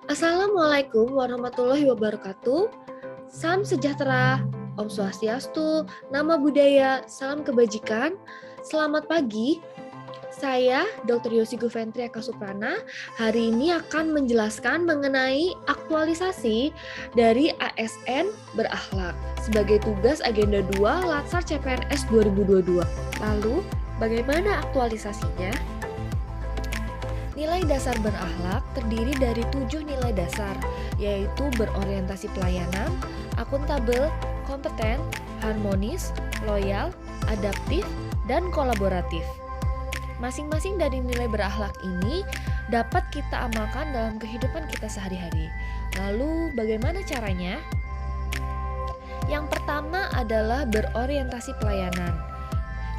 Assalamualaikum warahmatullahi wabarakatuh. Salam sejahtera, Om Swastiastu, Nama Budaya, Salam Kebajikan. Selamat pagi, saya Dr. Yosi Gufentri Eka Suprana. Hari ini akan menjelaskan mengenai aktualisasi dari ASN berakhlak sebagai tugas agenda 2 Latsar CPNS 2022. Lalu, bagaimana aktualisasinya? Nilai dasar berakhlak terdiri dari 7 nilai dasar, yaitu berorientasi pelayanan, akuntabel, kompeten, harmonis, loyal, adaptif, dan kolaboratif. Masing-masing dari nilai berakhlak ini dapat kita amalkan dalam kehidupan kita sehari-hari. Lalu, bagaimana caranya? Yang pertama adalah berorientasi pelayanan.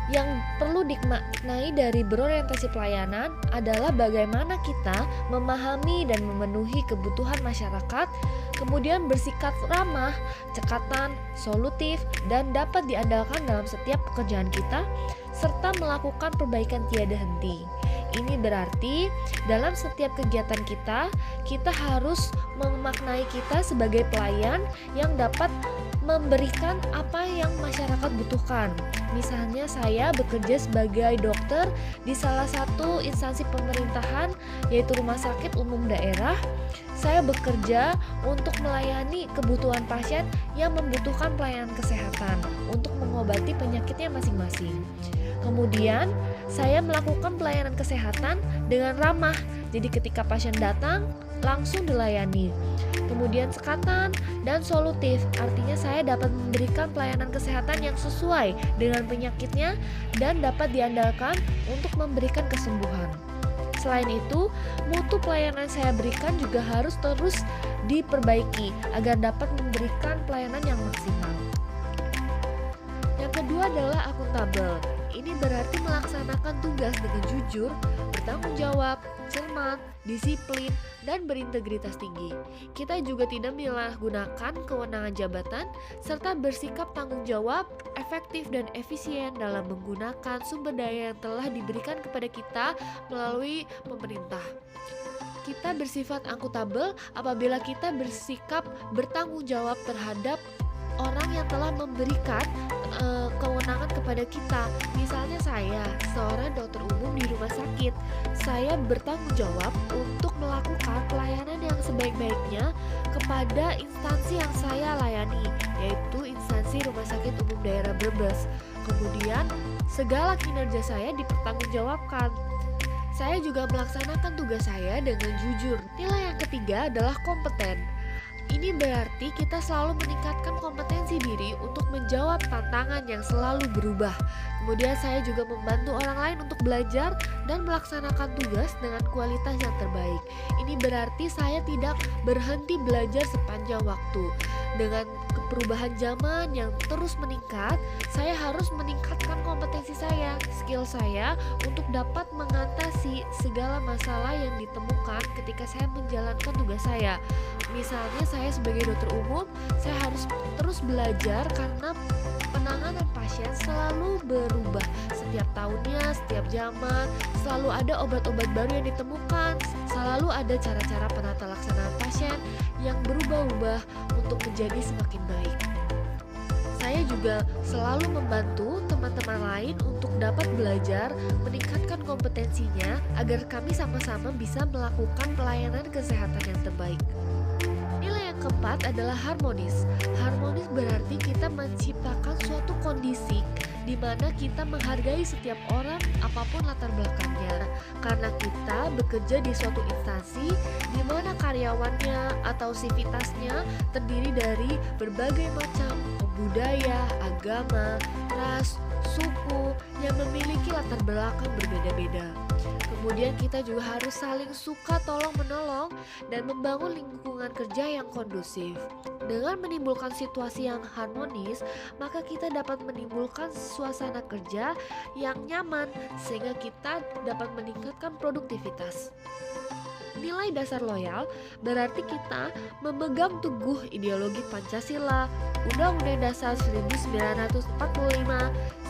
Yang perlu dimaknai dari berorientasi pelayanan adalah bagaimana kita memahami dan memenuhi kebutuhan masyarakat, kemudian bersikap ramah, cekatan, solutif, dan dapat diandalkan dalam setiap pekerjaan kita, serta melakukan perbaikan tiada henti. Ini berarti dalam setiap kegiatan kita harus memaknai kita sebagai pelayan yang dapat memberikan apa yang masyarakat butuhkan. Misalnya saya bekerja sebagai dokter di salah satu instansi pemerintahan, yaitu Rumah Sakit Umum Daerah. Saya bekerja untuk melayani kebutuhan pasien yang membutuhkan pelayanan kesehatan untuk mengobati penyakitnya masing-masing. Kemudian saya melakukan pelayanan kesehatan dengan ramah. Jadi ketika pasien datang langsung dilayani. Kemudian cekatan dan solutif, artinya saya dapat memberikan pelayanan kesehatan yang sesuai dengan penyakitnya dan dapat diandalkan untuk memberikan kesembuhan. Selain itu, mutu pelayanan saya berikan juga harus terus diperbaiki agar dapat memberikan pelayanan yang maksimal. Yang kedua adalah akuntabel. Ini berarti melaksanakan tugas dengan jujur, bertanggung jawab, cermat, disiplin, dan berintegritas tinggi. Kita juga tidak menyalahgunakan kewenangan jabatan, serta bersikap tanggung jawab, efektif, dan efisien dalam menggunakan sumber daya yang telah diberikan kepada kita melalui pemerintah. Kita bersifat akuntabel apabila kita bersikap bertanggung jawab terhadap orang yang telah memberikan kewenangan kepada kita. Misalnya saya, seorang dokter umum di rumah sakit, saya bertanggung jawab untuk melakukan pelayanan yang sebaik-baiknya kepada instansi yang saya layani, yaitu instansi Rumah Sakit Umum Daerah Brebes. Kemudian, segala kinerja saya dipertanggungjawabkan. Saya juga melaksanakan tugas saya dengan jujur. Nilai yang ketiga adalah kompeten. Ini berarti kita selalu meningkatkan kompetensi diri untuk menjawab tantangan yang selalu berubah. Kemudian saya juga membantu orang lain untuk belajar dan melaksanakan tugas dengan kualitas yang terbaik. Ini berarti saya tidak berhenti belajar sepanjang waktu. Dengan perubahan zaman yang terus meningkat, saya harus meningkatkan kompetensi saya, skill saya untuk dapat mengatasi segala masalah yang ditemukan ketika saya menjalankan tugas saya. Misalnya saya sebagai dokter umum, saya harus terus belajar karena penanganan pasien selalu berubah setiap tahunnya, setiap zaman, selalu ada obat-obat baru yang ditemukan, selalu ada cara-cara penata laksanaan pasien yang berubah-ubah untuk menjadi semakin baik. Saya juga selalu membantu teman-teman lain untuk dapat belajar, meningkatkan kompetensinya agar kami sama-sama bisa melakukan pelayanan kesehatan yang terbaik. Nilai yang keempat adalah harmonis. Harmonis berarti kita menciptakan suatu kondisi di mana kita menghargai setiap orang apapun latar belakangnya. Karena kita bekerja di suatu instansi di mana karyawannya atau sivitasnya terdiri dari berbagai macam budaya, agama, ras, suku yang memiliki latar belakang berbeda-beda. Kemudian kita juga harus saling suka tolong-menolong dan membangun lingkungan kerja yang kondusif. Dengan menimbulkan situasi yang harmonis, maka kita dapat menimbulkan suasana kerja yang nyaman sehingga kita dapat meningkatkan produktivitas. Nilai dasar loyal berarti kita memegang teguh ideologi Pancasila, Undang-Undang Dasar 1945,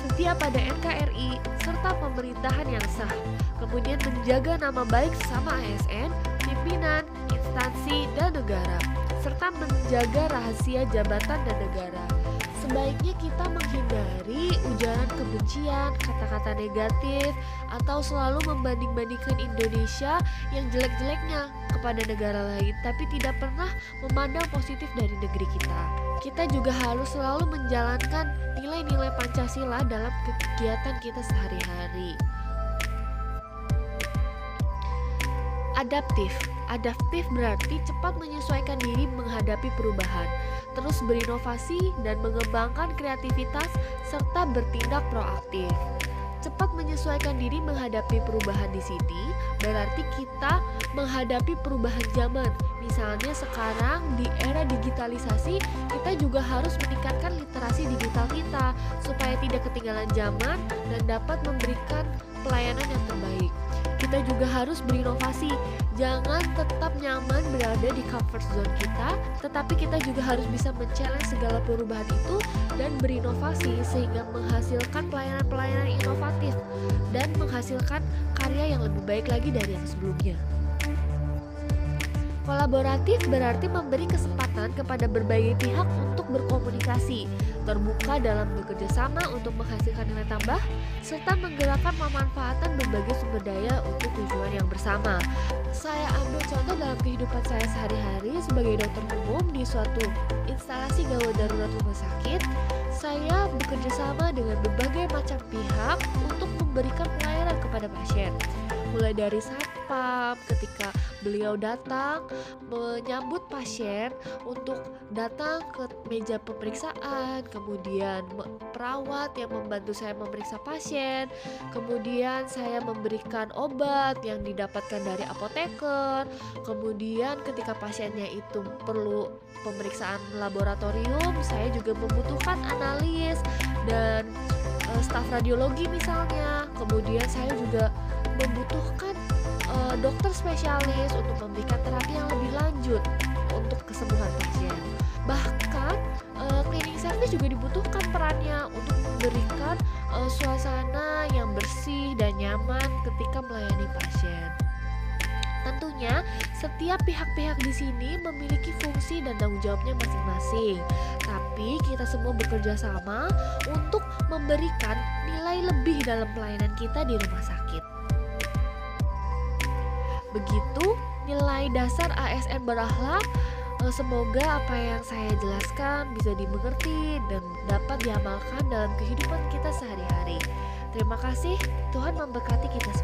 setia pada NKRI, serta pemerintahan yang sah. Kemudian menjaga nama baik sesama ASN, pimpinan, instansi, instansi dan negara, serta menjaga rahasia jabatan dan negara. Sebaiknya kita menghindari ujaran kebencian, kata-kata negatif, atau selalu membanding-bandingkan Indonesia yang jelek-jeleknya kepada negara lain, tapi tidak pernah memandang positif dari negeri kita. Kita juga harus selalu menjalankan nilai-nilai Pancasila dalam kegiatan kita sehari-hari. Adaptif. Adaptif berarti cepat menyesuaikan diri menghadapi perubahan, terus berinovasi dan mengembangkan kreativitas serta bertindak proaktif. Cepat menyesuaikan diri menghadapi perubahan di sini berarti kita menghadapi perubahan zaman. Misalnya sekarang di era digitalisasi, kita juga harus meningkatkan literasi digital kita supaya tidak ketinggalan zaman dan dapat memberikan pelayanan yang terbaik. Kita juga harus berinovasi, jangan tetap nyaman berada di comfort zone kita, tetapi kita juga harus bisa men-challenge segala perubahan itu dan berinovasi sehingga menghasilkan pelayanan-pelayanan inovatif dan menghasilkan karya yang lebih baik lagi dari yang sebelumnya. Kolaboratif berarti memberi kesempatan kepada berbagai pihak untuk berkomunikasi, terbuka dalam bekerja sama untuk menghasilkan nilai tambah, serta menggerakkan pemanfaatan berbagai sumber daya untuk tujuan yang bersama. Saya ambil contoh dalam kehidupan saya sehari-hari sebagai dokter umum di suatu instalasi gawat darurat rumah sakit. Saya bekerja sama dengan berbagai macam pihak untuk memberikan pelayanan kepada pasien. Mulai dari satpam ketika beliau datang menyambut pasien untuk datang ke meja pemeriksaan, kemudian perawat yang membantu saya memeriksa pasien, kemudian saya memberikan obat yang didapatkan dari apoteker, kemudian ketika pasiennya itu perlu pemeriksaan laboratorium, saya juga membutuhkan analis dan staf radiologi misalnya, kemudian saya juga membutuhkan dokter spesialis untuk memberikan terapi yang lebih lanjut untuk kesembuhan pasien. Bahkan cleaning service juga dibutuhkan perannya untuk memberikan suasana yang bersih dan nyaman ketika melayani pasien. Tentunya setiap pihak-pihak di sini memiliki fungsi dan tanggung jawabnya masing-masing. Tapi kita semua bekerja sama untuk memberikan nilai lebih dalam pelayanan kita di rumah sakit. Begitu nilai dasar ASN berakhlak. Semoga apa yang saya jelaskan bisa dimengerti dan dapat diamalkan dalam kehidupan kita sehari-hari. Terima kasih, Tuhan memberkati kita semua.